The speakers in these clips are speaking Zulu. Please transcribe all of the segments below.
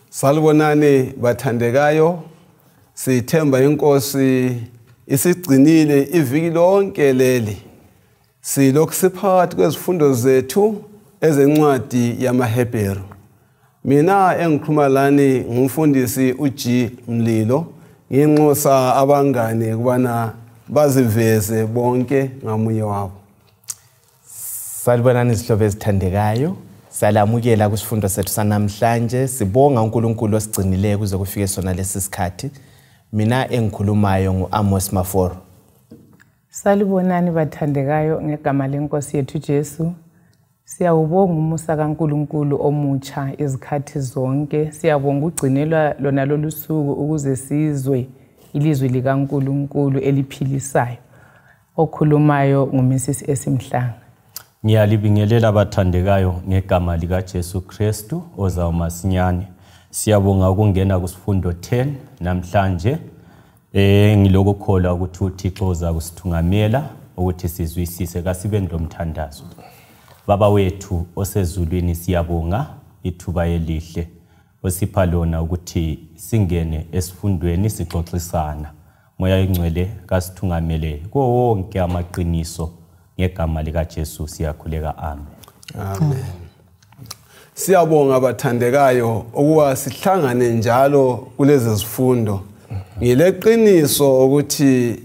Salibonani bathandekayo, sithemba inkosi isigcinile iviki lonke leli. Silokhu siphakathi kwezifundo zethu ezencwadi yamaHebheru. Mina engikhuluma lani ngumfundisi UJesu nginxusa abangane kubana baziveze bonke ngamunye wabo. Salibonani izihlobo ezithandekayo. Salamukela kusifundo sethu sanamhlanje. Sibonga uNkulunkulu osigcinileyo kuze kufike sona lesi sikhathi. Mina engikhulumayo nguAmos Maforo. Salibonani bathandekayo ngegama lenkosi yethu Jesu. Siyawubonga umusa kaNkulunkulu omutsha izikhathi zonke. Siyabonga ugcinelwa lona lolu suku ukuze sizwe ilizwi likaNkulunkulu eliphilisayo. Okhulumayo nguMrs Esimhlanga. Ngiyalibingelela abathandekayo ngegama lika Jesu Kristu ozawumasinyane. Siyabonga ukungena kusifundo 10 namhlanje. Ngilokukholwa ukuthi uThixo uza kusithungamela ukuthi sizwisise kasibe ndomthandazo. Baba wethu osezulwini siyabonga ithuba elihle osipha lona ukuthi singene esifundweni sixoxisana. Moya engcwele kasithungamele konke amaqiniso. Ngegama lika Jesu siyakhuleka, amen. Amen. Siyabonga abathandekayo ukuba sihlangane njalo kulezi zifundo. Ngileqiniso ukuthi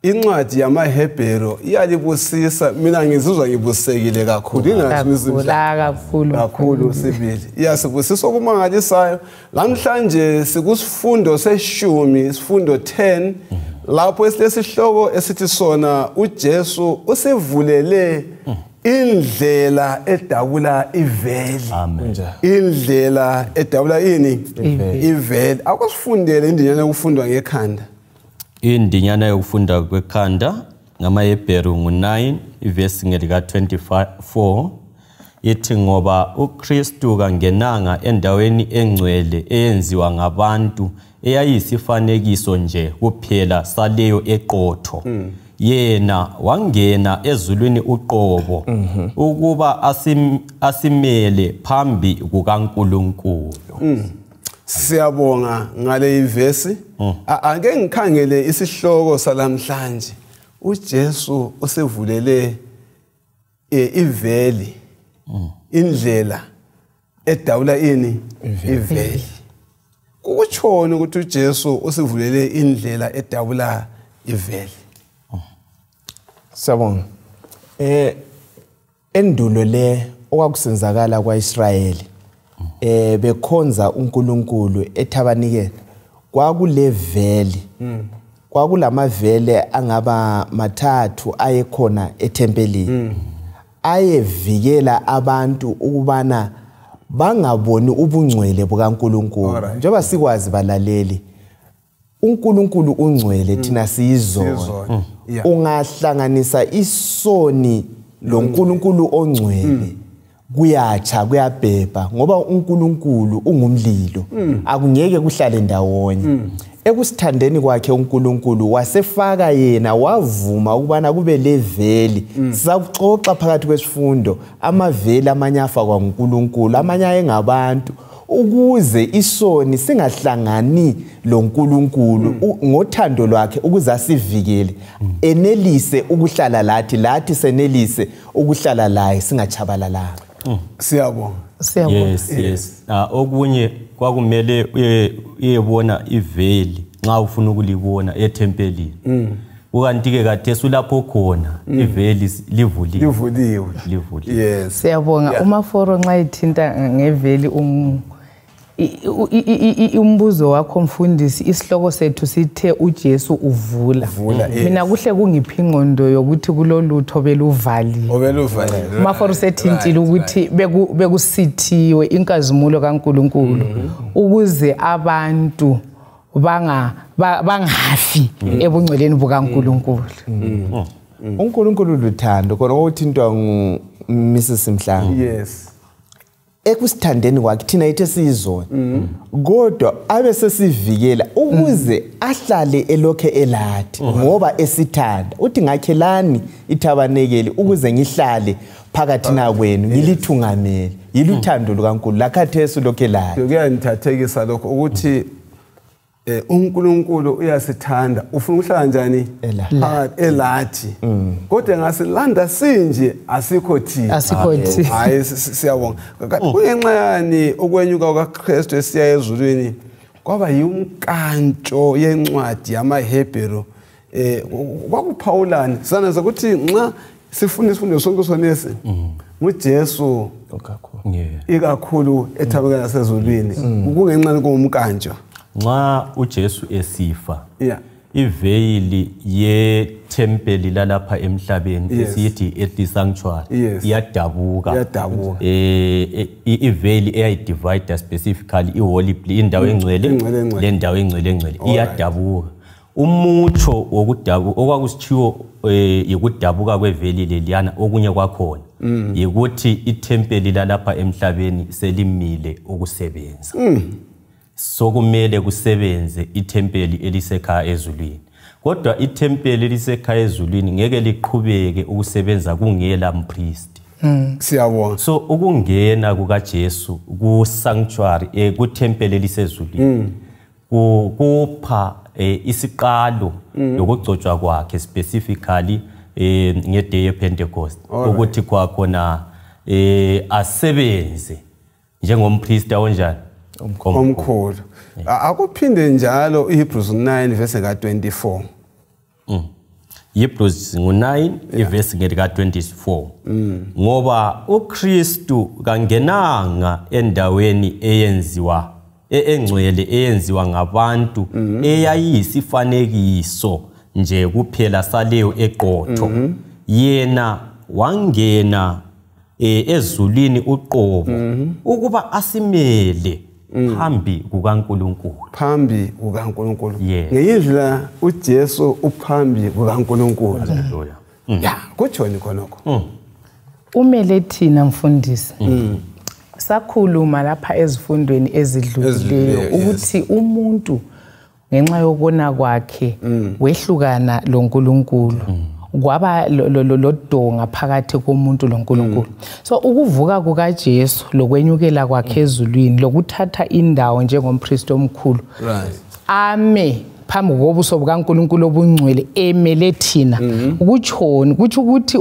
incwadi yamaHebheru iyalibusisa, mina ngizizwa ngibusekile kakhulu. Kakhulu sibili. Iyasibusisa okumangalisayo. Namhlanje sikusifundo seshumi, isifundo 10. Lapho esilesihloko esithi sona uJesu usivulele indlela edabula iveli. Amen. Indlela edabula ini? Iveli. Akusifundele indinyana yokufundwa ngekhanda. Indinyana yokufunda kwekhanda ngamaHebheru ngu9 ivesi ngelika 24 ithi ngoba uKristu kangenanga endaweni engcwele eyenziwa ngabantu eyayisifanekiso nje kuphela saleyo eqotho. Yena wangena ezulwini uqobo ukuba asimele phambi kukaNkulunkulu. Siyabonga ngale ivesi. Ake ngikhangele isihloko salamhlanje. uJesu usivulele iveli. Indlela edawula ini? Iveli. Ukutshona ukuthi uJesu usivulele indlela edabula iveli. Sabonga. Endulo le okwakusenzakala kwaIsrayeli bekhonza uNkulunkulu ethabanikele kwakule veli. Kwakulamavele angaba mathathu ayekhona ethempelini. Ayevikela abantu ukubana bangaboni ubungcwele bukaNkulunkulu. Njengoba sikwazi balaleli uNkulunkulu ungcwele thina siyizona. Ungahlanganisa isoni loNkulunkulu ongcwele kuyacha kuyabhebha ngoba uNkulunkulu ungumlilo akungeke kuhlale ndawonye. Ekusithandeni kwakhe uNkulunkulu wasefaka yena wavuma ukubana kube leveli. Sizakuxoxa phakathi kwesifundo amaveli amanye afakwa uNkulunkulu amanye engabantu ukuze isoni singahlangani loNkulunkulu ngothando lwakhe ukuze asivikele enelise ukuhlala lathi senelise ukuhlala laye singachabalalanga. Siyabonga. Yes. Okunye kwakumele uyebona iveli nxa ufuna ukulibona ethempelini. Ukanti ke kade sulapho khona iveli livuliwe. Yes. Siyabonga uMaforo nxa ithinta ngeveli umbuzo wakho mfundisi isihloko sethu sithe uJesu uvula. Mina kuhle kungiphi ingqondo yokuthi kulolutho beluvaliwe. Maforo sethintile ukuthi bekusithiwe inkazimulo kaNkulunkulu ukuze abantu bangafi ebungcweleni bukaNkulunkulu. uNkulunkulu luthando khona uthintwa Mrs Mhlanga. Yes. Ekusithandeni kwakhe thina ithe sizona. Kodwa abe sesivikela ukuze ahlale elokhe elathi ngoba esithanda. Uthi ngakhelani ithabanekeli ukuze ngihlale phakathi na kwenu ngilithungamele. Yiluthando lukaNkulunkulu lakhathesi lokhe lathi. Kuyangithathekisa lokho ukuthi uNkulunkulu uyasithanda ufuna ukuhlala njani phakathi elathi kodwa ngasilanda sinje asikho thina hayi siyabonga kungenxa yani ukwenyuka kwaKristu esiya ezulwini kwaba yumkantsho yencwadi yamaHebheru kwakuPaulani saneza ukuthi nxa sifuna isifundo sonke sonesi nguJesu ikakhulu ethabeka nasezulwini kungenxa komkantsho nxa uJesu esifa iveyili yethempeli lalapha emhlabeni esiyithi earthly sanctuary iyadabuka iveyili eyayidivide specifically iholy place indawo engcwele lendawo engcwele iyadabuka umutsho wokudabuka okwakusithiwo yikudabuka kweveli leliyana okunye kwakhona yikuthi ithempeli lalapha emhlabeni selimile ukusebenza sokumele kusebenze ithempeli elisekhaya ezulwini kodwa ithempeli elisekhaya ezulwini ngeke liqhubeke ukusebenza kungela mpriest siyabonga so ukungena kukaJesu ku sanctuary kuthempeli elisezulwini kupha isiqalo lokugcotshwa kwakhe specifically ngeday yePentecost ukuthi kwakhona asebenze njengompriest onjani omkhulu akuphinde njalo iHebrews 9 verse ka24 Hebrews 9 verse ka24 ngoba uKristu kangenanga endaweni eyenziwa engcwele eyenziwa ngabantu eyayisifanekiso nje kuphela saleyo eqotho yena wangena ezulwini uqobo ukuba asimele phambi kukaNkulunkulu ngeyindlela uJesu uphambi kukaNkulunkulu ya kutshoni khonokho umele thina mfundisi sakhuluma lapha ezifundweni ezidlulileyo ukuthi umuntu ngenxa yokona kwakhe wehlukana loNkulunkulu kwaba lodonga phakathi komuntu loNkulunkulu so ukuvuka kukaJesu lokwenyukela kwakhe ezulwini lokuthatha indawo njengompriest omkhulu ame phambi kobuso bukaNkulunkulu obungcwele emele thina ukutshoni kuthi ukuthi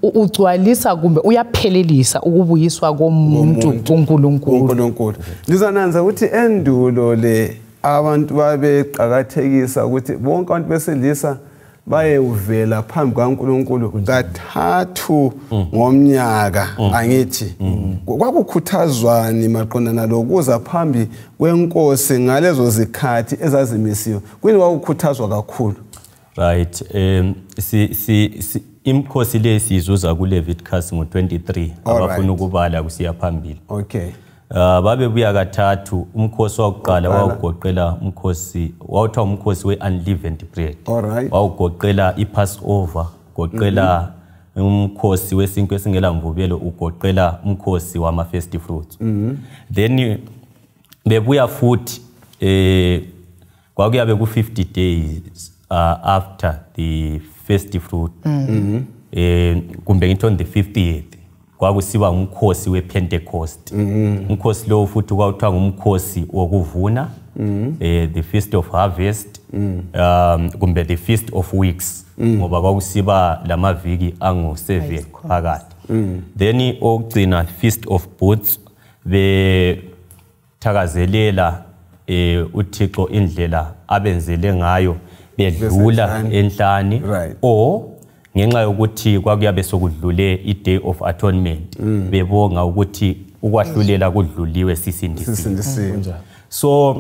ugcwalisa kumbe uyaphelelisa ukubuyiswa komuntu kuNkulunkulu lizananza ukuthi endulo le abantu babeqhakathekisa ukuthi bonke abantu besilisa bayevela phambi kaNkulunkulu kathathu ngomnyaka angithi kwakukhuthazwani maqondana lokuza phambi kwenkosi ngalezo zikhathi ezazimisiwe kwini kwakukhuthazwa kakhulu right imkhosi lesizuza kuLeviticus ngo23 abafuna ukubala kusiya phambili babebuya kathathu umkhosi wokuqala wawugoqela umkhosi wawuthiwa umkhosi we-unleavened bread wawugoqela iPassover ugoqela umkhosi wesinkwa esingela mvubelo ugoqela umkhosi wama-first fruits then bebuya futhi kwakuyabe ku-50 days after the first fruit kumbe ngithi on the 50th kwakusiba umkhosi wePentecost umkhosi lo futhi kwakuthiwa ngumkhosi wokuvuna the feast of harvest kumbe the feast of weeks ngoba kwakusiba lamaviki angu7 phakathi then okugcina feast of booths bethakazelela uThixo indlela abenzele ngayo bedlula enhlani ngenxa yokuthi kwakuyabe sokudlule iday of atonement bebonga ukuthi ukwahlulela kudluliwe sisindisiwe so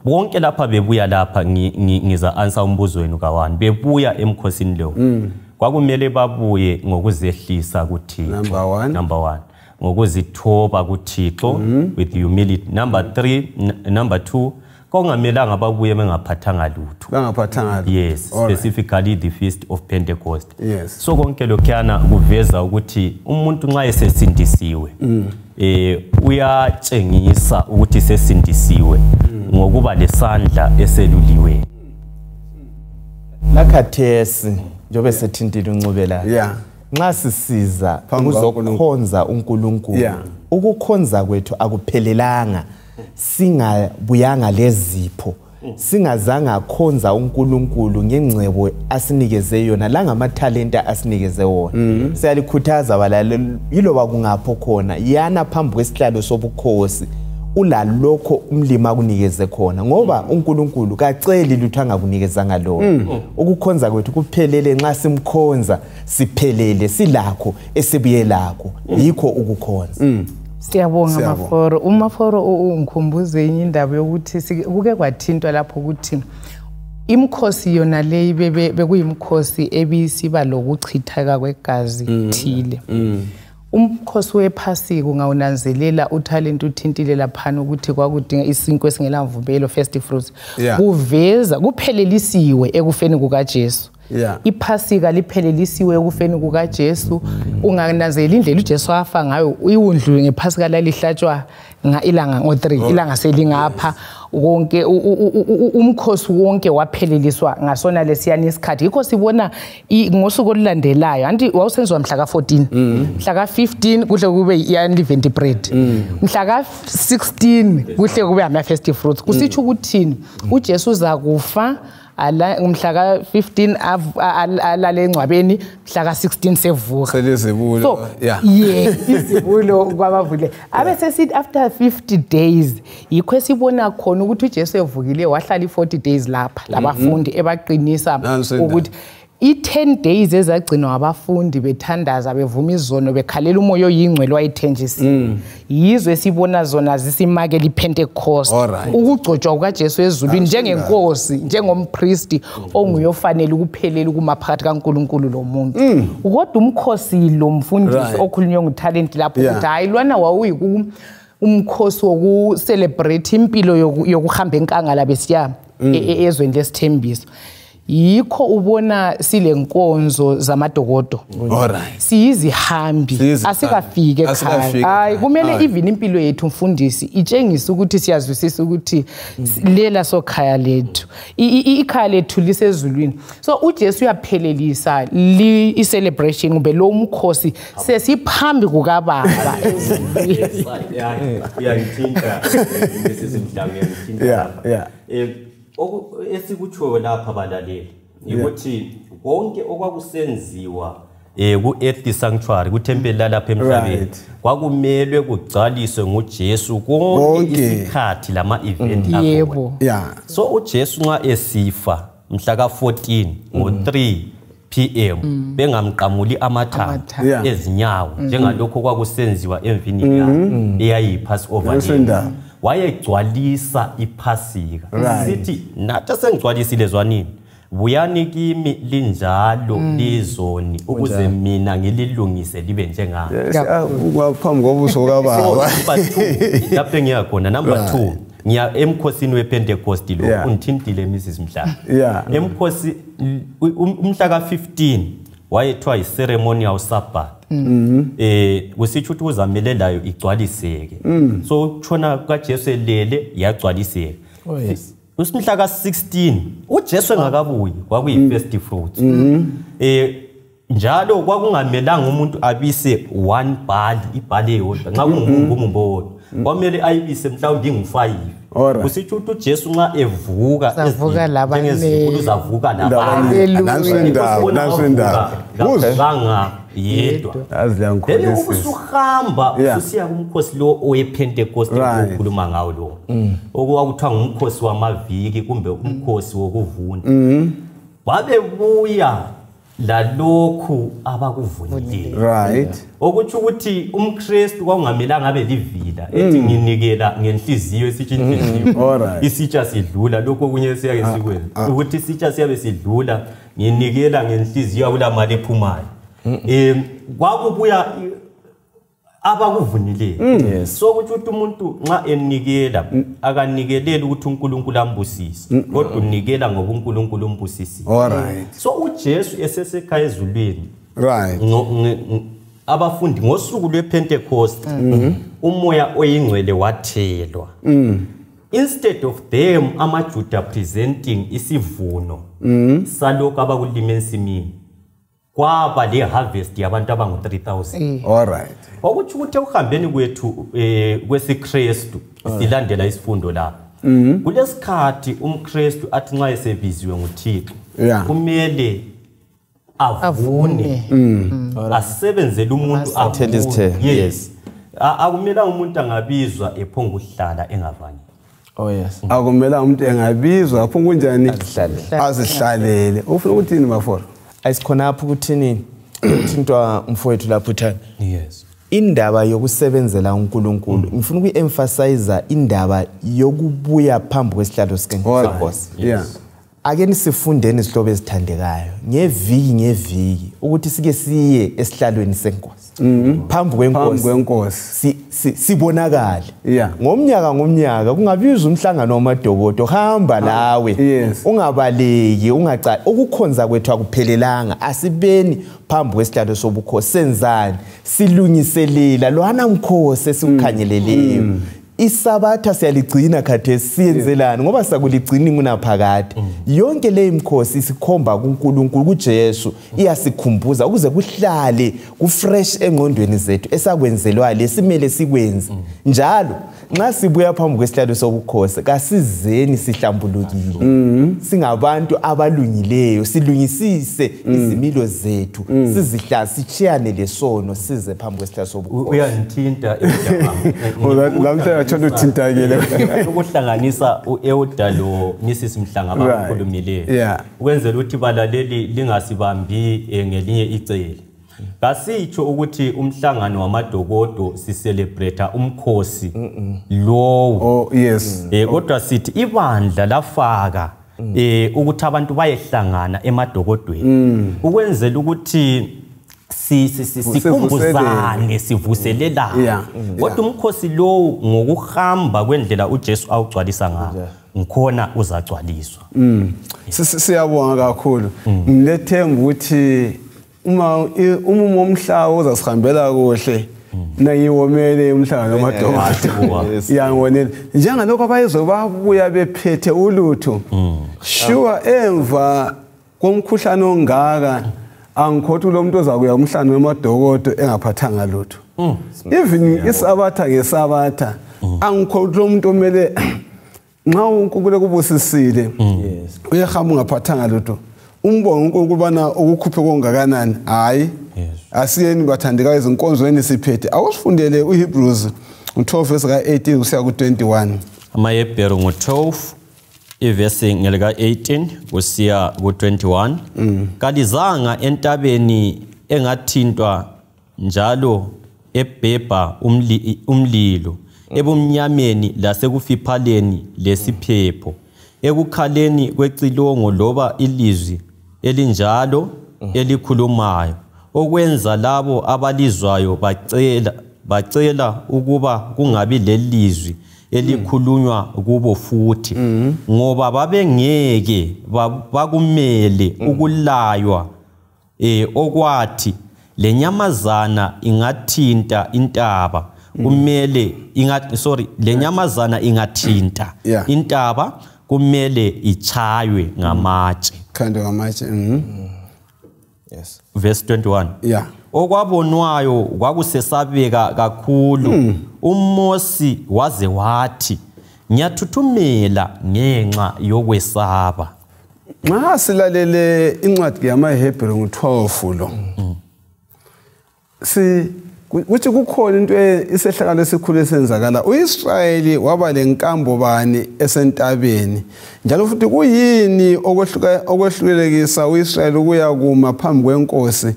bonke lapha bebuya lapha ngiza answer umbuzo wenu ka1 bebuya emkhosini lo kwakumele babuye ngokuzehlisa kuthi number 1 ngokuzithoba kuThixo with humility number 2 kongamelanga babuye bengaphathanga lutho. Bengaphathanga. Yes, specifically the Feast of Pentecost. Yes. So konke lokhuyana kuveza ukuthi umuntu nxa esesindisiwe uyatshengisa ukuthi sesindisiwe ngokuba lesandla eseluliwe. Lakhathesi njobe sethintile uncubela. Yeah. Nxa sisiza ukuzokhonza uNkulunkulu. Ukukhonza kwethu akuphelelanga singabuyanga lezipho. Singazanga khonza uNkulunkulu ngengcebo asinikeze yona la ngamathalenta asinikeze wona. Siyalikhuthaza balaleli yiloba kungapho khona yana phambi kwesihlalo sobukhosi ulalokho umlima kunikeze khona ngoba uNkulunkulu kaceli lutho angakunikezanga lona. Ukukhonza kwethu kuphelele nxa simkhonza siphelele silakho esibuye lakho yikho ukukhonza. Siyabonga maforo. Umaforo ungikhumbuze inye indaba yokuthi kuke kwathintwa lapho ukuthi imkhosi yona leyi bekuyimkhosi ebisiba lokuchithaka kwegazi thile. Umkhosi wephasika ungawunanzelela uthalenta uthintile laphana ukuthi kwakudinga isinkwe esingelamvubelo first fruits. Kuveza kuphelelisiwe ekufeni kukaJesu. Iphasika liphelelisiwe ekufeni kukaJesu. Ungananzela indlela uJesu afa ngayo iwundlule ngephasika lalihlatshwa ilanga ngo3 ilanga selingapha wonke umkhosi wonke wapheleliswa ngasona lesiyani isikhathi. Yikho sibona ngosuku olulandelayo anti wawusenzwa mhla ka14 mhla ka15 kuhle kube i-unleavened bread mhla ka16 kuhle kube ama first fruits. Kusitsho ukuthini uJesu uzakufa ala umhla ka15 alale engcwabeni mhla ka16 sevuka selezibulo. Izibulo kwabavule abe sesithi after 50 days yikho sibona khona ukuthi uJesu evukile wahlala i40 days lapha labafundi ebaqinisa ukuthi i10 days ezagcinwa abafundi bethandaza bevuma izono bekhalela umoya oyingcwele wayithenjisiwe. Yizwe sibona zona zisimake liPentecost ukugcotshwa kukaJesu ezulwini njengenkosi njengompriest onguyofanele ukuphelela kumaphakathi kaNkulunkulu lomuntu. Kodwa umkhosi lo mfundisi okhulunywe ngutalent lapho ukuthi hayi lwana wawuyi umkhosi woku celebrate impilo yokuhamba enkangala besiya ezweni lesithembiso. Yikho ubona silenkonzo zamadokodo. Siyizihambi asikafike ekhaya. Hayi kumele even impilo yethu mfundisi itshengisa ukuthi siyazwisisa ukuthi lela sokhaya lethu. Ikhaya lethu lisezulwini. So uJesu uyaphelelisa i-celebration kube lo mkhosi sesiphambi kukaBaba. Uyangithinta esikutsho lapha balaleli ukuthi konke okwakusenziwa ku-earthly sanctuary kuthempeli lalapha emhlabeni kwakumelwe kugcwaliswe nguJesu konke isikhathi lama-event akhona. So uJesu nxa esifa mhla ka14 ngo3 PM bengamqamuli amathambo ezinyawo njengalokho kwakusenziwa emvini yakhe eyayiPassover. Wayegcwalisa iphasika sithi nathi sengcwalisile zwanini buyani kimi linjalo lizoni ukuze mina ngililungise libe njengami. Ngaphambi kobuso kaBaba. Lapho ngiyakhona number 2 ngiya emkhosini wePentecost lo unthintile Mrs Mhlanga. Emkhosi umhla ka15 wayethwa iceremonial Sabbath. Kusitsho ukuthi uzamelelayo igcwaliseke. So ukutshona kaJesu elele yagcwaliseka. Usimhla ka16 uJesu engakabuyi kwakuyi-first fruits. Njalo kwakungamelanga umuntu abise one bhali ibhali eyodwa nxa kungumumbo wodwa kwamele ayibise mhlawumbe ingu5. Kusitsho ukuthi uJesu nxa evuka njengezikhulu zavuka labanye nansendaba uzanga yedwa then usuhamba usiya kumkhosi lo owePentecost okhuluma ngawo lo okwakuthiwa ngumkhosi wamaviki kumbe umkhosi wokuvuna. Babebuya lalokhu abakuvunile okuthi ukuthi umKristu kwakungamelanga abe livila ethi nginikela ngenhliziyo esithi inhliziyo isitsha sidlula lokho kunye siyake sikwenza ukuthi isitsha siyabe sidlula nginikela ngenhliziyo akulamali ephumayo. Kwakubuya abakuvunileyo. So ukuthi umuntu nxa enikela akanikeleli ukuthi uNkulunkulu ambusise kodwa unikela ngoba uNkulunkulu umbusisile. Alright. So uJesu esesekhaya ezulwini. Right. Abafundi ngosuku lwePentecost umoya oyingcwele wathelwa. Instead of them amaJuda presenting isivuno salokho abakulima ensimini kwaba le harvest yabantu abangu 3000. Alright. Okuthi ukuthi uhambeni kwethu kwesiKristu silandela isifundo la. Kulesikhathi umKristu athi nxa esebiziwe nguThixo kumele avune asebenzele umuntu avune. Yes. Akumela umuntu angabizwa ephonga uhlala engavanye. Oh yes. Akumela umuntu engabizwa aphonga kunjani azihlalele. Ufuna ukuthini bafora? Ayisikhonapha ukuthini uthintwa umfowethu lapho uthana. Yes. Indaba yokusebenzela uNkulunkulu ngifuna ukuemphasize indaba yokubuya phambi kwesihlalo sikaNkosi. Yeah. Ake nisifundeni isihlobo ezithandekayo ngeviki ukuthi sike siye esihlalweni senkosi phambi kwenkosi sibonakala ngomnyaka kungabizwa umhlangano wamadokodo hamba lawe ungabaleki ungacala ukukhonza kwethu akuphelelanga asibeni phambi kwesihlalo sobukhosi senzani silungiselela lwana mkhosi esikukhangeleleyo. Isabatha siyaligcina khathesi siyenzelana ngoba sakuligcina ingunaphakade. Yonke le imkhosi isikhomba kuNkulunkulu kuJesu iyasikhumbuza ukuze kuhlale kufresh engqondweni zethu esakwenzelwa lesimele sikwenze. Njalo nxa sibuya phambi kwesihlalo sobukhosi kasizeni sihlambulukile. Singabantu abalungileyo silungisise izimilo zethu sizihla sichiyane lesono size phambi kwesihlalo sobukhosi. Uyanthinta lamhla Chondo thintakele ukuhlanganisa uElder lo Mrs Mhlanga abakhulumileyo ukwenzela ukuthi balaleli lingasibambi ngelinye icele. Kasitsho ukuthi umhlangano wamadokodo si-celebrate umkhosi lowo. Oh yes. Kodwa sithi ibandla lafaka ukuthi abantu bayehlangana emadokodweni ukwenzela ukuthi sikhumbuzane sivuselelana. Kodwa umkhosi lo ngokuhamba kwendlela uJesu awugcwalisa ngayo ngikhona uzagcwaliswa. Siyabonga kakhulu. Ngilethemba ukuthi uma umumomhlawo uzasihambela kuhle nayiwomele umhlangano wamadokodo yangonela njengalokho abayizobabuya bephethe ulutho sure emva komkhuhlane ongaka angikhothi lo muntu ozakuya umhlangano wamadokodo engaphathanga lutho. Even isabatha ngesabatha angikhothi lo muntu omele nxa uNkulunkulu kubusisile uyahamba ungaphathanga lutho umbongo uNkulunkulu bana ukukhuphe kongakanani hayi asiyeni bathandekayo izinkonzweni siphethe awusifundele uHebrews 12 verse ka18 kusiya ku21. amaHebheru ngo12 ivesi ngelika 18 kusiya ku21. Kalizanga entabeni engathintwa njalo ebhebha umlilo ebumnyameni lasekufiphaleni lesiphepho ekukhaleni kwecilongo loba ilizwi elinjalo elikhulumayo okwenza labo abalizwayo bacela ukuba kungabi lelizwi elikhulunywa kubo futhi ngoba babengeke bakumele ukulaywa okwathi lenyamazana ingathinta intaba kumele lenyamazana ingathinta intaba kumele ichaywe ngamatshe. Khande ngamatshe. Yes. Verse 21. Okwabonwayo kwakusesabeka kakhulu. UMosi waze wathi ngiyathuthumela ngenxa yokwesaba. Nxa silalele incwadi yamaHebheru ngo12 lo. Kuthi kukhona into isehlakalo esikhulu esenzakala uIsrayeli waba lenkambo bani esentabeni njalo futhi kuyini okwehlulekisa uIsrayeli ukuya kuma phambi kwenkosi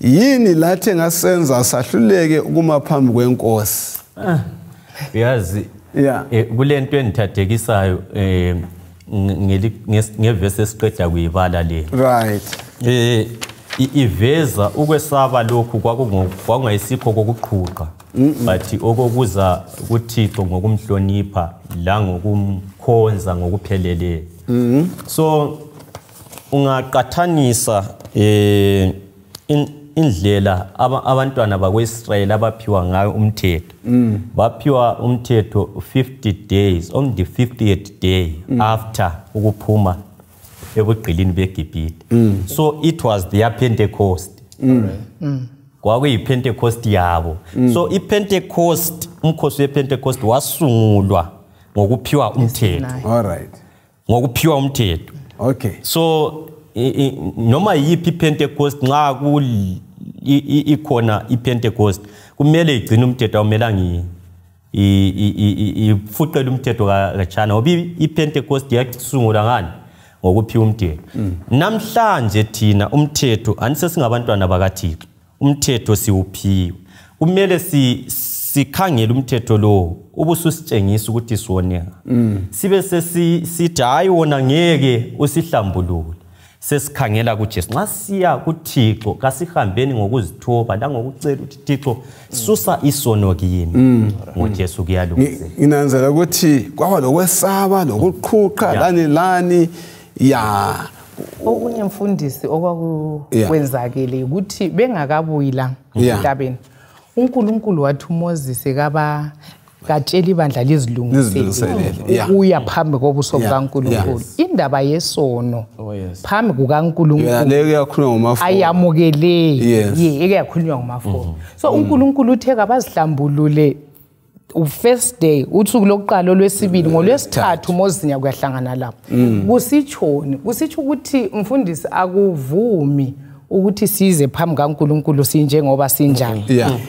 yini lathi ngasenza sahluleke ukuma phambi kwenkosi. Uyazi kulento enithathekisayo ngevesi esiqeda kuyibala le. Right. Iveza ukwesaba lokhu kwakungayisikho kokuqhuqa but okokuza kuThixo ngokumhlonipha la ngokumkhonza ngokupheleleyo. So ungaqathanisa indlela abantwana bakweIsrayeli abaphiwa ngayo umthetho. Baphiwa umthetho 50 days on the 50th day after ukuphuma ebugqilini beGibhithe. So it was their Pentecost. KwakuyiPentecost yabo. So iPentecost, umkhosi wePentecost wasungulwa ngokuphiwa umthetho. All right. Ngokuphiwa umthetho. Okay. So noma yipi Pentecost nxa ikhona iPentecost kumele igcine umthetho awumelanga ifuqele umthetho kaChana ngoba iPentecost yasungulwa ngani ngokuphiwa umthetho. Namhlanje thina umthetho anisesingabantwana bakaThixo. Umthetho siwuphiwe. Kumele sikhangele umthetho lo ubususitshengisa ukuthi siwoneka. Sibe sesithi hayi wona ngeke usihlambulule. Sesikhangela kuJesu. Nxa siya kuThixo kasihambeni ngokuzithoba la ngokucela ukuthi Thixo susa isono kimi. NgoJesu kuyalungisa. Inanzela ukuthi kwaba lokwesaba lokuqhuqa lani ya okunye mfundisi okwakwenzakele ukuthi bengakabuyi la eNtabeni. uNkulunkulu wathi uMoses katshela ibandla lizilungisele ukuya phambi kobuso bukaNkulunkulu. Indaba yesono phambi kukaNkulunkulu ayamukele eke yakhulunywa ngomafo. So uNkulunkulu uthe kabazihlambulule first day usuku lokuqala olwesibili ngolwesithathu Moses yakuyahlangana lapho. Kusitshoni? Kusitsho ukuthi mfundisi akuvumi ukuthi size phambi kaNkulunkulu sinjengoba sinjani.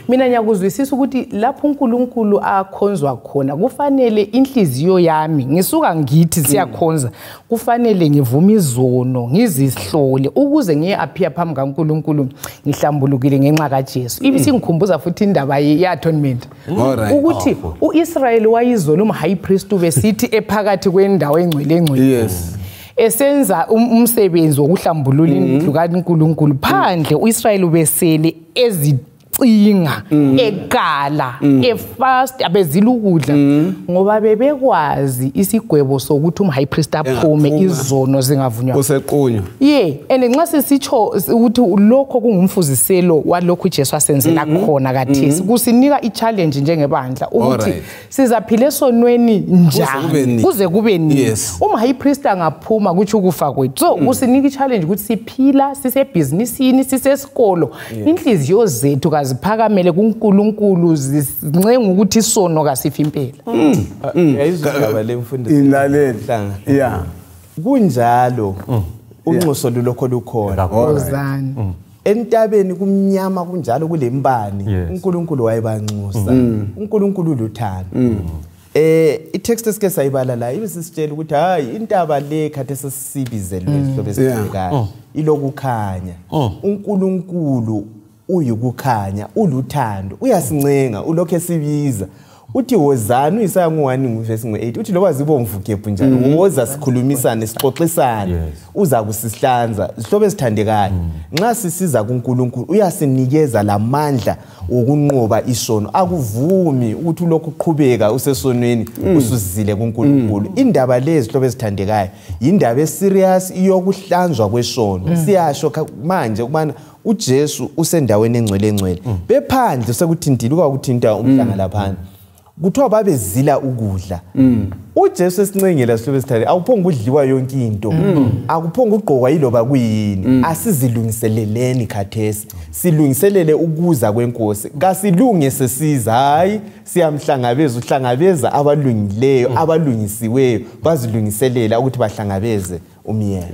Mina ngiyakuzwisisa ukuthi lapho uNkulunkulu akhonzwa khona kufanele inhliziyo yami ngisuka ngithi siyakhonza kufanele ngivume izono ngizisihlole ukuze ngiye appear phambi kaNkulunkulu ngihlambulukile ngenxa kaJesu. Ibisingikhumbuza futhi indaba ye-atonement ukuthi uIsrael wayizolo umhigh priest besithi ephakathi kwendawo engcwele esenza umsebenzi wokuhlambulula indlu kaNkulunkulu phandle uIsrael ubesele ezicinga ekala efast abezila ukudla ngoba bebekwazi isigwebo sokuthi umhigh priest aphume izono zingavunywa usequnywa and nxa sisitsho ukuthi lokho kungumfuziselo walokho uJesu asenzela khona kathesi kusinika ichallenge njengebandla ukuthi sizaphila esonweni njani kuze kube nini umhigh priest angaphuma kuthi ukufa kwethu. So kusinika ichallenge ukuthi siphila sisebhizinisini sisesikolo inhliziyo zethu ziphakamele kuNkulunkulu zincenga ukuthi isono kasifi impela. Yayizigaba lemfundisi ilalela kunjalo unxuso lokho lukhona ozani entabeni kumnyama kunjalo kulembani uNkulunkulu wayebanxusa. uNkulunkulu luthando. I-text esike sayibala la ibisisitshela ukuthi hayi intaba le khathe sesibizelwe isihlobo esibhekayo ilokukhanya. uNkulunkulu uyikukhanya uluthando uyasincenga ulokho esibiza uthi wozani uIsaya 1:8 uthi loba zibomvu gebhu njalo woza sikhulumisane sixoxisane uza kusihlanza isihlobo esithandekayo. Nxa sisiza kuNkulunkulu uyasinikeza lamandla wokunqoba isono akuvumi ukuthi lokho uqhubeka usesonweni usuzile kuNkulunkulu. Indaba lezi isihlobo esithandekayo indaba eserious iyokuhlanzwa kwesono. Siyasho manje ukubana uJesu usendaweni engcwele bephandle sekuthintile ukuthinta umhlanga lapha kuthiwa babezila ukudla. uJesu esincengela sihlobo esithathe awuphonga udliwa yonke into akuphonga ugqokwa yiloba kuyini. Asizilungiseleleni khathesi silungiselele ukuza kwenkosi kasilunge sesiza hayi siyamhlangabeza uhlangabeza abalungileyo abalungisiweyo bazilungiselela ukuthi bahlangabeze umyeni.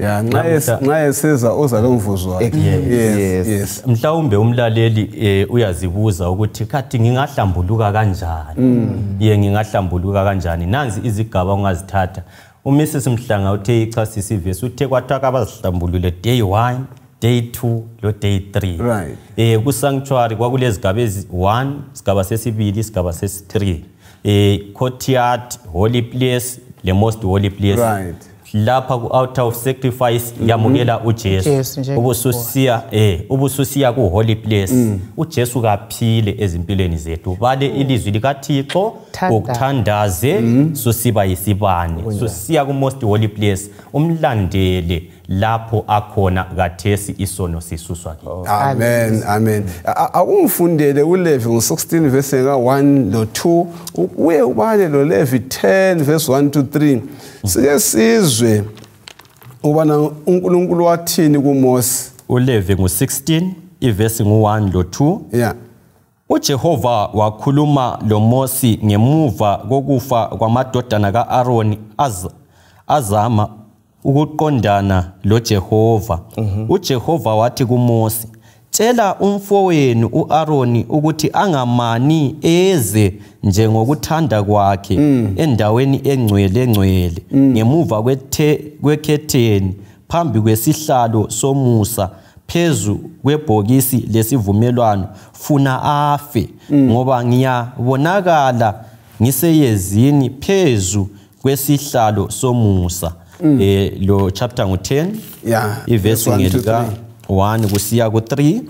Nxa esiza oza lomvuzo wakhe. Yes. Mhlawumbe umlaleli uyazibuza ukuthi kathi ngingahlambuluka kanjani? Ngingahlambuluka kanjani? Nanzi izigaba ongazithatha. uMrs Mhlanga uthe ichasisa ivesi uthe kwathaka abazihlambulule day 1, day 2 lo day 3. Ku sanctuary kwakulezigaba ezi1, isigaba sesibili, isigaba sesi3. Courtyard, holy place, le most holy place. lapha out of sacrifice yamukela uJesu ubususiya ku holy place uJesu kaphile ezimpilweni zethu bale ilizwi likaThixo ukuthandaze susiba yisibane susiya ku most holy place umlandele lapho akhona kathesi isono sisuswa kini. Amen, amen. Akungifundele uLevi ngo16 verse ka1 no 2 uye ubale lo Levi 10 verse 1 to 3 sike sizwe ubana uNkulunkulu wathini kuMose. uLevi ngo16 iverse ngo1 lo 2 yeah. uJehova wakhuluma loMose ngemuva kokufa kwamadodana kaAaroni azama ukuqondana loJehova. uJehova wathi kuMose, tshela umfowenu uAaroni ukuthi angamani eze njengokuthanda kwakhe endaweni engcwele ngemuva kwekhetheni phambi kwesihlalo somusa phezu kwebhokisi lesivumelwano funa afe ngoba ngiyabonakala ngiseyezini phezu kwesihlalo somusa. Lo chapter ngo10 iverse ngelika 1 kusiya ku3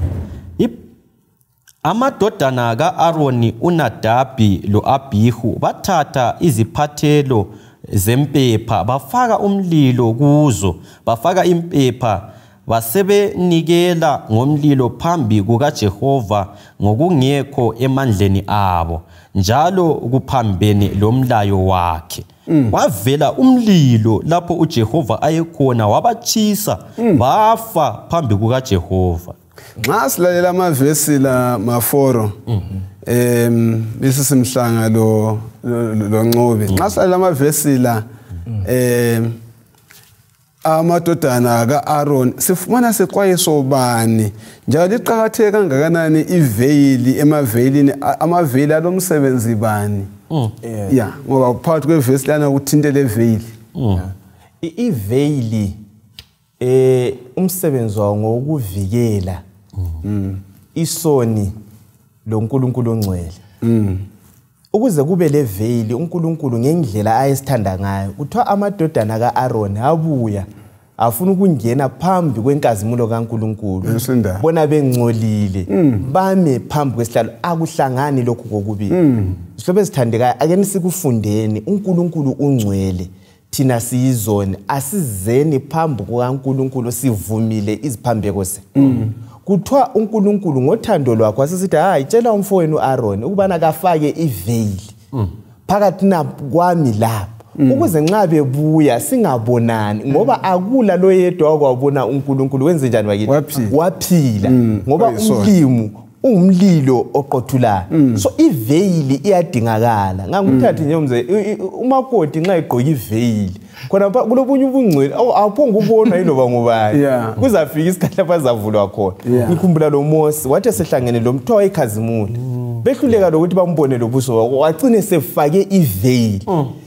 amadodana kaAaroni uNadabi loAbihu bathatha iziphathelo zempepha bafaka umlilo kuzo bafaka impepha basebenikela ngomlilo phambi kukaJehova ngokungekho emandleni abo njalo kuphambene lomlayo wakhe. Wavela umlilo lapho uJehova ayekhona wabachisa bafa phambi kukaJehova. Nxa silalela amavesi la maforo bese simhlanga lo Ncobi. Nxa silalela amavesi la amadodana kaAaron sifumana sexwayiso bani njalo liqhakatheke kangakanani iveyili emavelini amaveli alomsebenzi bani. Yeah, ngoba phakathi kwevesi lana kuthintele iveyili. Iveyili umsebenzi wawo ngokuvikela isoni loNkulunkulu ongcwele. Ukuze kube leveyili uNkulunkulu ngendlela ayesithanda ngayo kuthiwa amadodana kaAaron abuya afuna ukungena phambi kwenkazimulo kaNkulunkulu bona bengcolile bame phambi kwesihlalo akuhlangani lokhu kokubili. Silobe sithandekayo ake nisikufundeni uNkulunkulu ungcwele thina siyizoni asizeni phambi kukaNkulunkulu sivumile iziphambeko ze. Kuthiwa uNkulunkulu ngothando lwakhe wasisithi hayi tshela umfowenu uAaron ukubana kafake iveyili phakathi kwami lapho ukuze nxa bebuya singabonani ngoba akula lo yedwa okwabona uNkulunkulu wenze njani bakithi waphila ngoba umlilo oqothulayo. So iveyili iyadingakala nganguthathe nje umze umakoti nxa egqoka iveyili khona kulobunye ubungcwele awuphonga ubona yiloba ngubani kuzafika isikhathi lapha zavulwa khona. Ngikhumbula lo Mose wathi sehlangene lo mthiwa ikhazimula behluleka lokuthi bambone lobuso wagcine sefake iveyili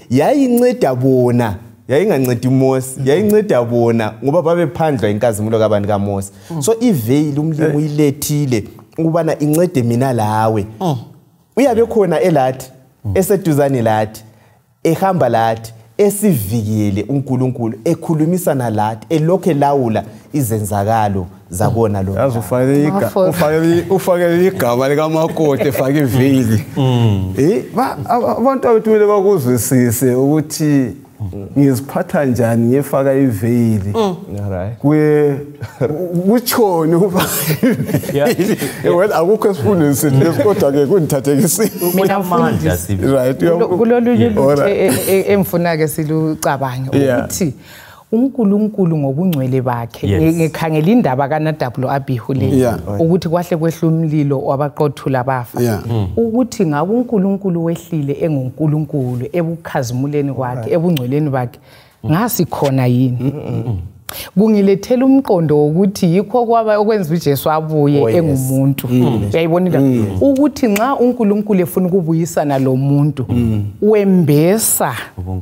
yayinceda bona yayingancedi Mose yayinceda bona ngoba babephandlwa inkazimulo kabantu kaMose. So iveyili umlimi uyilethile ukubana incede mina lawe uyabe khona elathi eseduzane lathi ehamba lathi esivikele uNkulunkulu ekhulumisana lathi elokhe lawula izenzakalo zabona lo. Yazi ufake igama likamakoti efake iveyili. Abantu abethumele bakuzwisise ukuthi ngiziphatha njani ngifaka iveyili. Kuchoni uba well akukho esifundo sithi kodwa ke kundithathekisi mina amandla right kulolu emfuna ke silucabange ukuthi uNkulunkulu ngobungcwele bakhe ngekhangela indaba kaNadabi loAbihu le ukuthi kwahle kwehla umlilo wabaqothula bafa ukuthi ngabe uNkulunkulu wehlile enguNkulunkulu ebukhazimuleni kwakhe ebungcweleni bakhe ngasi khona yini kungilethela umqondo wokuthi yikho kwaba okwenza uJesu abuye engumuntu. Uyayibonile ukuthi nxa uNkulunkulu efuna ukubuyisana lo muntu wembesa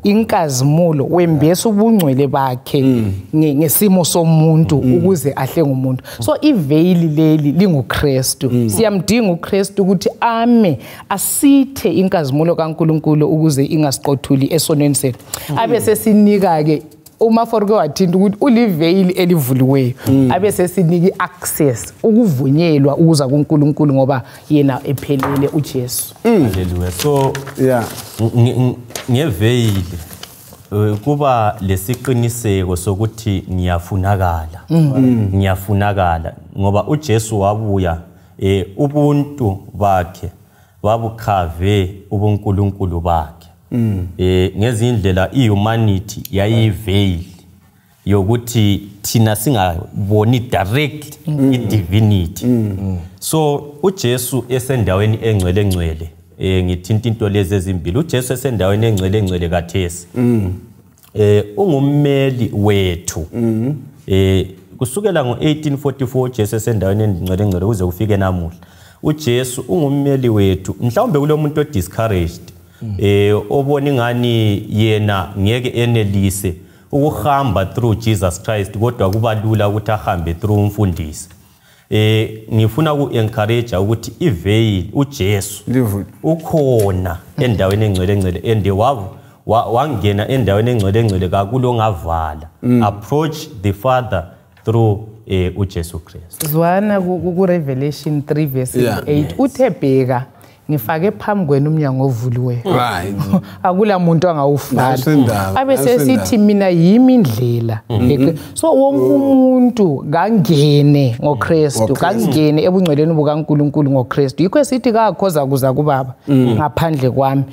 inkazimulo wembesa ubungcwele bakhe ngesimo somuntu ukuze ahle ngumuntu. So iveyili leli linguKristu siyamdinga uKristu ukuthi ame asithe inkazimulo kaNkulunkulu ukuze ingasiqothuli esonweni sethu abe sesinika ke umaforo ke wathinta ukuthi uliveil elivuliweyo abe sesiniki access ukuvunyelwa ukuza kuNkulunkulu ngoba yena ephelele uJesu. Hallelujah. So yeah, ngeveil kuba lesiqiniseko sokuthi ngiyafunakala. Ngiyafunakala ngoba uJesu wabuya ubuntu bakhe babukhave ubuNkulunkulu bakhe. Ngezindlela ihumanity yayiveil yokuthi thina singaboni direct idivinity. So uJesu esendaweni engcwele ngithinta into lezi ezimbili. uJesu esendaweni engcwele kathesi ungummeli wethu. Kusukela ngo1844 uJesu esendaweni engcwele uze ufike namuhla. uJesu ungummeli wethu. Mhlawumbe kulo muntu odiscouraged obona ingani yena ngeke enelise ukuhamba through Jesus Christ kodwa kuba lula ukuthi ahambe through umfundisi. Ngifuna ku-encourage ukuthi iveil uJesu ukhona endaweni engcwele and wangena endaweni engcwele kakulo ngavala. Approach the Father through uJesu Christ. Zwana ku Revelation 3 verse 8 uthe bheka ngifake phambi kwenu umnyango ovuliweyo. Right. Akula muntu angawuvala. Abe sesithi mina yimi indlela. So wonke umuntu kangene ngoKristu, kangene ebungcweleni bukaNkulunkulu ngoKristu. Yikho esithi kakhoza kuza kuBaba ngaphandle kwami.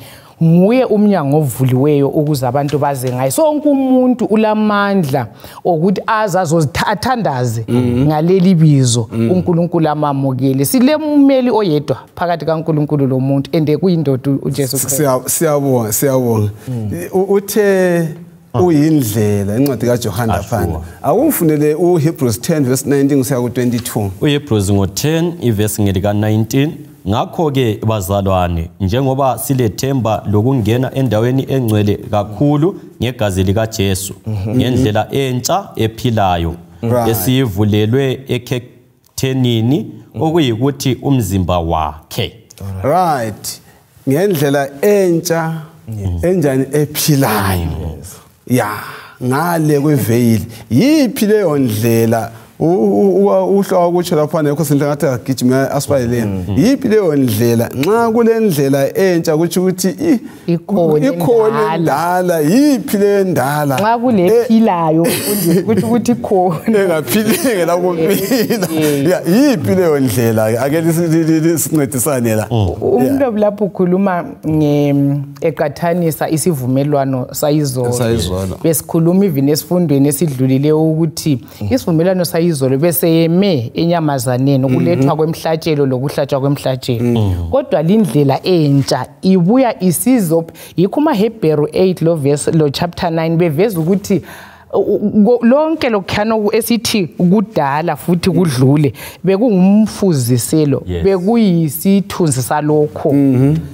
Nguye umnyango ovuliweyo ukuze abantu baze ngaye. So wonke umuntu ulamandla ukuthi azazozithandaze ngaleli bizo uNkulunkulu amamukele. Silemumeli oyedwa phakathi kaNkulunkulu lomuntu ende kuyindoda uJesu Kristu. Siyabonga. Uthe uyindlela encwadi kaJohane lapha. Akumfunele uHebrews 10 verse 19 kusiya ku22. uHebrews ngo10 iverse ngelika 19. Ngakho ke bazalwane njengoba silethemba lokungena endaweni engcwele kakhulu ngegazi lika Jesu ngendlela entsha ephilayo esivulelwe ekhethenini okuyikuthi umzimba wakhe. Right. Ngendlela entsha enjani ephilayo. Yeah, ngale kweveil. Yiphi leyo ndlela uhlowa kutsho lapha nekho sindle ngathi agijima asipayeleni. Yiphi leyo ndlela nxa kule ndlela entsha kuthi ukuthi ikhona indala. Yiphi le ndala nxa kulephilayo ukuthi ukuthi ikhona engaphileke lapho kuphila. Yiphi leyo ndlela ake sincedisane la. Umuntu lapho ukhuluma eqathanisa isivumelwano sayizolo. Besikhuluma even esifundweni esidlulileyo ukuthi isivumelwano sayizolo bese yeme enyamazaneni ukulethwa kwemhlatshelo lokuhlatshwa kwemhlatshelo. Kodwa lindlela entsha ibuya isizo yikho amaHebheru 8 lo verse lo chapter 9 beveza ukuthi lonke lokhano esithi kudala futhi kudlule bekungumfuziselo bekuyisithunzi salokho.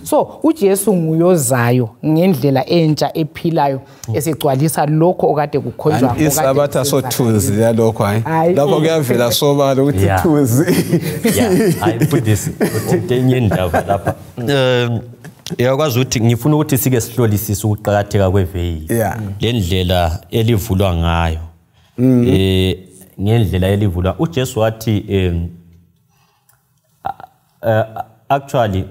So uJesu nguyozayo ngendlela entsha ephilayo esicwalisa lokho okade kukhonjwa okade Sabbath asothunzi yalokho hayi lapho kuyavela sobala ukuthi thunzi. I put this enye indaba lapha. Yakwazi ukuthi ngifuna ukuthi sike sihlolisise ukuqhakatheka kweveil. Lendlela elivulwa ngayo. Ngendlela elivulwa uJesu wathi actually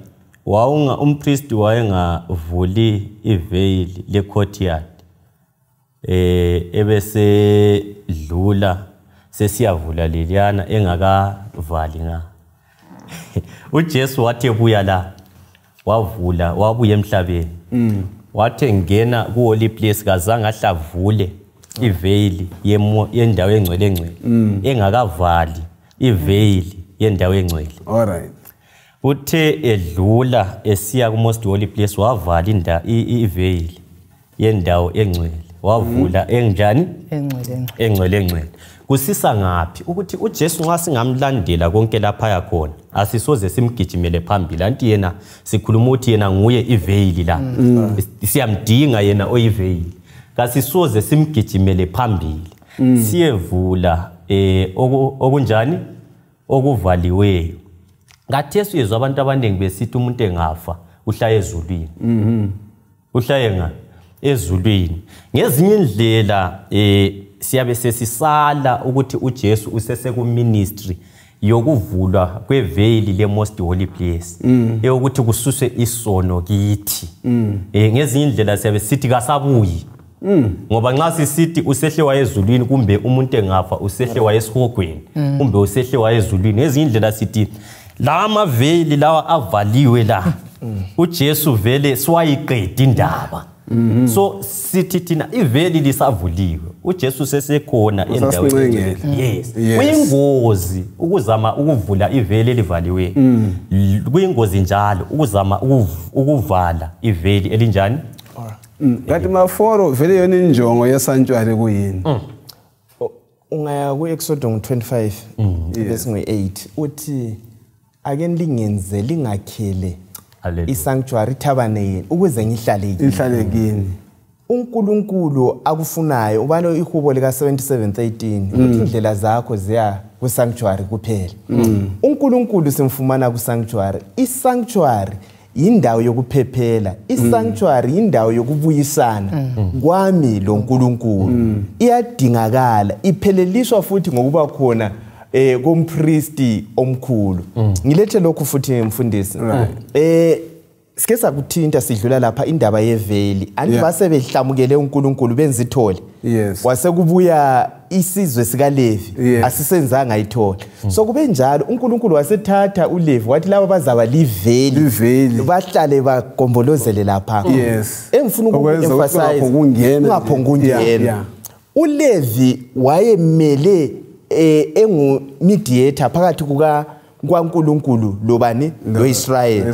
umpriest wayengavuli iveil le courtyard. Ebese dlula sesiyavula leliyana engakavali nga. uJesu wathi ebuya la wavula wabuye emhlabeni. Wathi ngena ku holy place kazange ahlavule iveil yendawo engcwele engakavali iveil yendawo engcwele. Alright. Uthe edlula esiya ku most holy place wavala iveil yendawo engcwele wavula enjani engcwele. Kusisa ngapi ukuthi uJesu nxa singamlandela konke lapha yakhona asisoze simgijimele phambili anti yena sikhuluma ukuthi yena nguye iveil la. Siyamdinga yena oyiveil. Kasisoze simgijimele phambili. Siyevula okunjani okuvaliweyo. Ngathi yezwa abantu abaningi besithi umuntu engafa uhlaya ezulwini. Uhlaye nga ezulwini ngezinye indlela siyabe sesisala ukuthi uJesu usese ku ministry yokuvulwa kweveli le most holy place eyokuthi kususwe isono kithi ngezinye indlela siyabe sithi kasabuyi ngoba nxa sisithi usehle wayezulwini kumbe umuntu engafa usehle wayesihogweni kumbe usehle wayezulwini ngezinye indlela sithi la maveli lawa avaliwe la uJesu vele siwayiqeda indaba so sithi thina iveli lisavuliwe uJesu sesekhona endaweni yes kuyingozi ukuzama ukuvula iveli elivaliwe kuyingozi njalo ukuzama ukuvala iveli elinjani kanti maforo vele yona injongo yesanctuary kuyini ungaya ku Eksodusi 25 verse 8 uthi ake lingenze lingakhele isanctuary tabernacle ukuze ngihlale kini uNkulunkulu akufunayo ubalo ihubo lika 77:13 ukuthi indlela zakho ziya ku sanctuary kuphela uNkulunkulu simfumana ku sanctuary isanctuary indawo yokuphephela isanctuary indawo yokubuyisana kwami lo Nkulunkulu iyadingakala ipheleliswa futhi ngokuba khona kompristi omkhulu ngilethe lokhu futhi mfundisi sike sakuthinta sidlula lapha indaba yeveli anibase behlamukele uNkulunkulu benzithole wase kubuya isizwe sika Levi asisenzanga ayithole so kube njalo uNkulunkulu wasethatha uLevi wathi laba bazaba liveli bahlale bagombolozele lapha engifuna ukuemphasize ungaphongungena uLevi wayemele engu mediator phakathi kwaNkulunkulu lobani loIsrael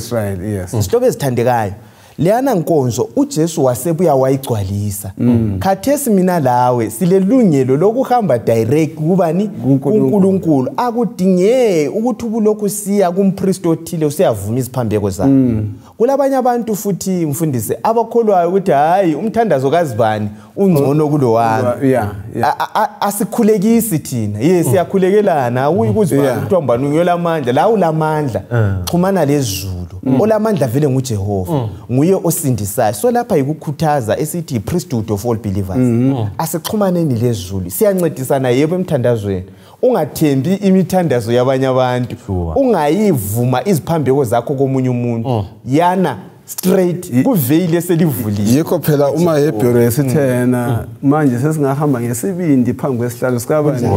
sihlobo ezithandekayo leyana nkonzo uJesu wasebuya wayigcwalisa khathesi mina lawe silelungelo lokuhamba direct kubani uNkulunkulu akudinge ukuthi ubulokhu siya kumpriest othile usiyavuma iziphambeko zakhe kulabanye abantu futhi mfundisi abakholwayo ukuthi hayi umthandazo kaZibani ungcono kulo wami asikhulekisi thina siyakhulekelana uyikuzibani ukuthi umbani ungelamandla la ulamandla xhumana lezulu olamandla vele nguJehova nguye osindisayo so lapha yikukhuthaza esithi priesthood of all believers asixhumaneni lezulu siyancedisana yebo emthandazweni ungathembi imithandazo yabanye abantu ungayivuma iziphambeko zakho komunye umuntu yana straight kuveli eselivulile yikho phela amaHebheru esithena manje sesingahamba ngesibindi phambi kwesihlalo sikabani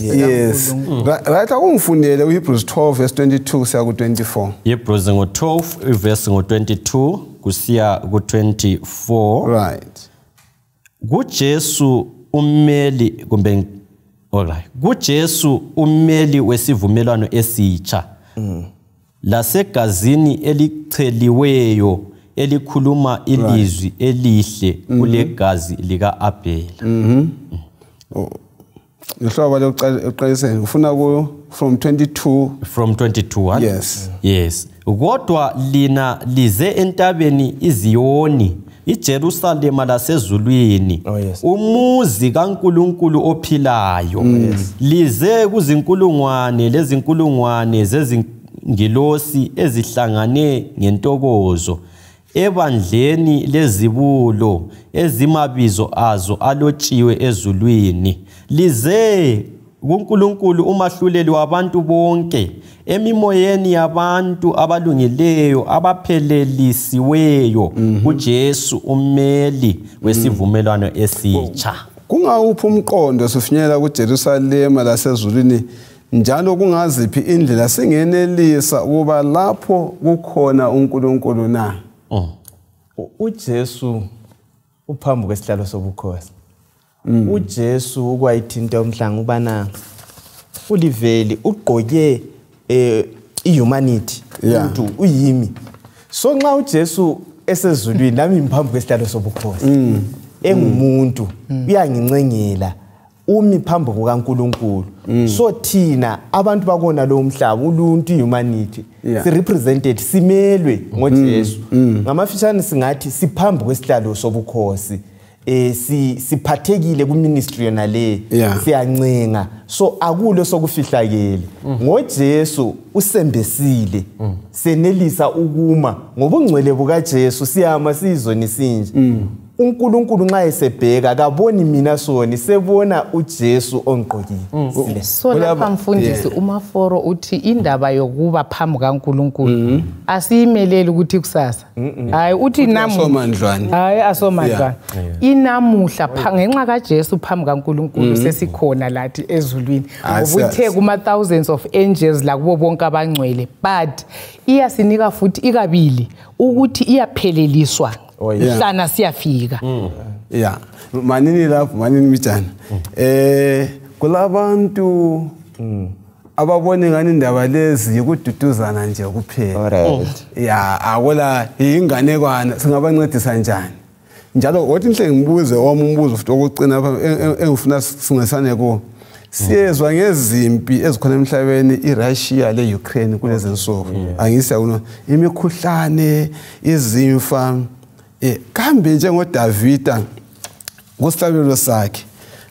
yes right akungifundele uHebrews 12 verse 22 siya ku 24 Hebrews 12 verse 22 kusiya ku 24 right kuJesu ummeli kumbe alright kuJesu ummeli wesivumelwano esitsha lasegazini elicheliweyo elikhuluma ilizwi elihle kulegazi lika Abela Ngihloba lokuqaliseni ufuna ku from 22 yes kodwa lina lize entabeni iZiyoni iJerusalema lasezulwini umuzi kaNkulunkulu ophilayo lize kuzinkulungwane lezinkulungwane zezingilosi ezihlangane ngentokozo ebandleni lezibulo ezimabizo azo alotshiwe ezulwini lize kuNkulunkulu umahluleli wabantu bonke emimoyeni yabantu abalungileyo abaphelelisiweyo kuJesu ummeli wesivumelwano esitsha kungawuphi umqondo sifinyela kuJerusalema lasezulwini njalo kungaziphi indlela singenelisa ukuba lapho kukhona uNkulunkulu na uJesu uphambi kwesihlalo sobukhosi uJesu ukwayithinta umhlanga ubana uliveli ugqoke ihumanity umuntu uyimi so nxa uJesu esezulwini nami ngiphambi kwesihlalo sobukhosi engumuntu uyangincengela umi phambi kukaNkulunkulu so thina abantu bakona lo mhlaba uluntu humanity si represented simelwe ngoJesu ngamafishane singathi siphambi kwesihlalo sobukhosi siphathekile ku ministry yona le siyancenga so akulo sokufihlakele ngoJesu usembesile senelisa ukuma ngobungcwele bukaJesu siyama sizoni sinje uNkulunkulu nxa esebheka akaboni mina soni sebona uJesu ongqokile. So lapha mfundisi umaforo uthi indaba yokuba phambi kaNkulunkulu asiyimeleli ukuthi kusasa. Hayi uthi namuhla. Hayi asomandlwana. Inamuhla ngenxa kaJesu phambi kaNkulunkulu sesikhona lathi ezulwini. Ngoba uthe kuma thousands of angels la kubo bonke abangcwele, but iyasinika futhi ikabili ukuthi iyapheleliswa. Sana siyafika. Yeah. Manini lapho manini mijana. Kulabantu ababone ngani indaba lezi ukududuzana nje kuphela. Yeah, akola inganekwana singabancedisa njani. Njalo wathi nhle ngibuze wami umbuzo futhi okucina lapha engifuna singesane ko. Siyezwa ngezimpi ezikhona emhlabeni iRussia leUkraine kulezi nsuku. Angisiya imikhuhlane, izimfa. Kambe njengoDavida kusihlabelo sakhe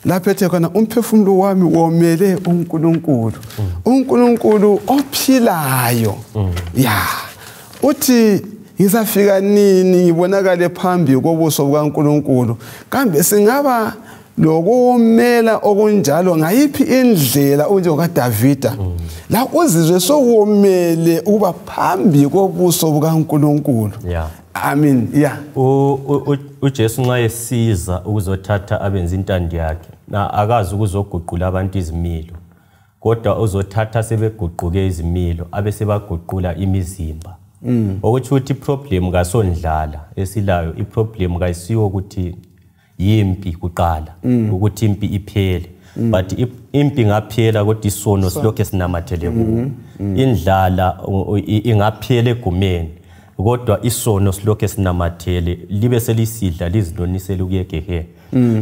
lapho ethe khona umphefumulo wami womele uNkulunkulu. uNkulunkulu ophilayo. Uthi ngizafika nini ngibonakale phambi kobuso bukaNkulunkulu. Kambe singaba lokuwomela okunjalo ngayiphi indlela unjengoDavida la uzizwe sowomele ukuba phambi kobuso bukaNkulunkulu. I mean, uJesu nxa esiza ukuzothatha abenza intando yakhe na akazi ukuzoguqula abantu izimilo, kodwa uzothatha sebeguquke izimilo abesebaguqula imizimba. Ukuthi uthi problem kasondlala esilayo, iproblem kayisiyo ukuthi yimpi kuqala ukuthi impi iphele, but impi ngaphela kodwa isono silokho sinamathele kuwo. Indlala ingaphela egumeni kodwa isono silokho sinamathele libe selisidla lizidonisela ukuyegehe.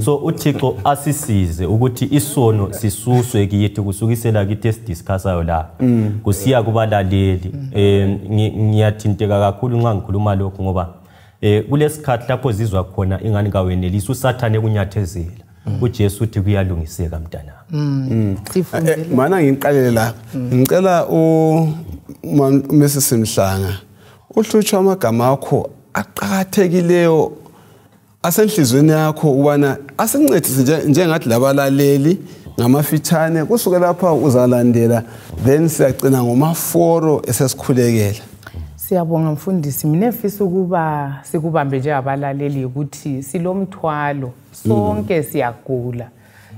So uThixo asisize ukuthi isono sisuswe kithi kusukisela kithi esidiscussayo la kusiya kubalaleli. Ngiyathinteka kakhulu nxa ngikhuluma lokho ngoba kulesikhathi lapho zizwa khona ingani kawenelisa uSathane kunyathezela. uJesu uthi kuyalungiseka mntana. Mana ngiqalele la ngicela Mrs. Mhlanga uhlutshwa amagama akho aqhakathekileyo asenhlizweni yakho ubana asincedise njengathi labalaleli ngamafitshane kusuka lapha uzalandela then siyagcina ngomaforo esesikhulekela. Siyabonga mfundisi, mina mfisa ukuba sikubambe nje abalaleli ukuthi silomthwalo sonke siyagula.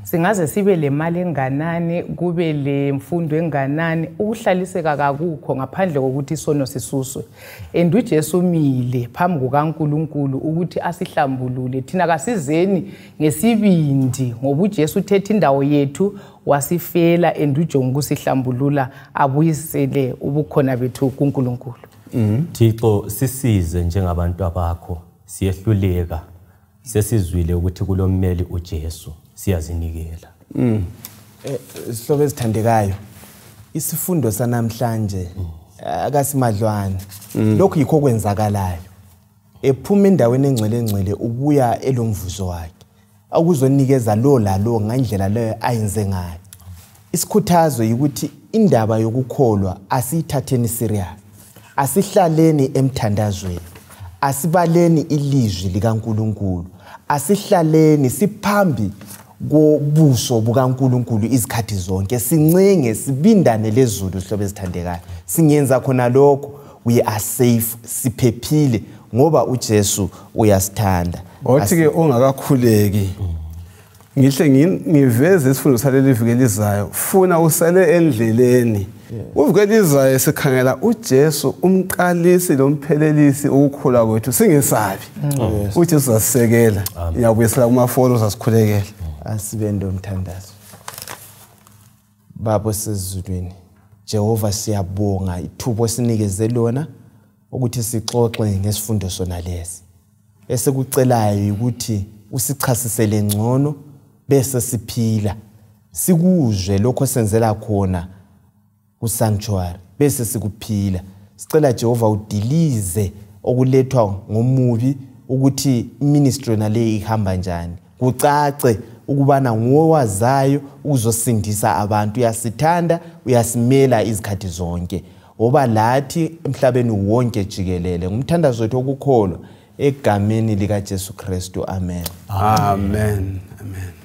Singaze sibe le mali enganani kube le mfundo enganani ukuhlaliseka kakukho ngaphandle kokuthi isono sisuswe. And uJesu umile phambi kukaNkulunkulu ukuthi asihlambulule thina kasizeni ngesibindi ngoba uJesu uthethe indawo yethu wasifela and ujonga ukusihlambulula abuyisele ubukhona bethu kuNkulunkulu. Thixo sisize njengabantu abakho siyehluleka sesizwile ukuthi kulommeli uJesu siyazinikela. Sihlobo ezithandekayo isifundo sanamhlanje akasimadlwana lokho yikho kwenzakalayo ephuma endaweni engcwele ubuya elomvuzo wakhe akuzonikeza lo la lo ngandlela leyo ayenze ngayo. Isikhuthazo ukuthi indaba yokukholwa asiyithatheni serious, asihlaleni emthandazweni, asibaleni ilizwi likaNkulunkulu, asihlaleni siphambi kobuso bukaNkulunkulu izikhathi zonke, sincenge sibindane lezulu hlobo ezithandekayo. Singenza khona lokho we are safe, siphephile ngoba uJesu uyasithanda. Othi ke ongakakhuleki ngihle ngiveze isifundo saleli viki elizayo funa usale endleleni. Uviki elizayo sikhangela uJesu umqalisi lomphelelisi ukukhula kwethu singesabi. uJesu asisekela. Ngiyabuyisela kumafolo sasikhulekela. Asibende umthandazo. Baba sezulwini, Jehova siyabonga ithubo esinikeze lona ukuthi sixoxe ngesifundo sona lesi. Esekucelayo ukuthi usichasisele ngcono bese siphila. Sikuzwe lokho senzela khona kusanctuary bese sikuphila. Sicela Jehova udilize okulethwa ngomubi ukuthi ministry nale ihamba njani. Kucace ukubana ngowazayo uzosindisa abantu, uyasithanda, uyasimela izikhathi zonke. Oba lathi emhlabeni wonke jikelele ngumthandazo wethu okukholwa egameni lika Jesu Kristu. Amen. Amen. Amen.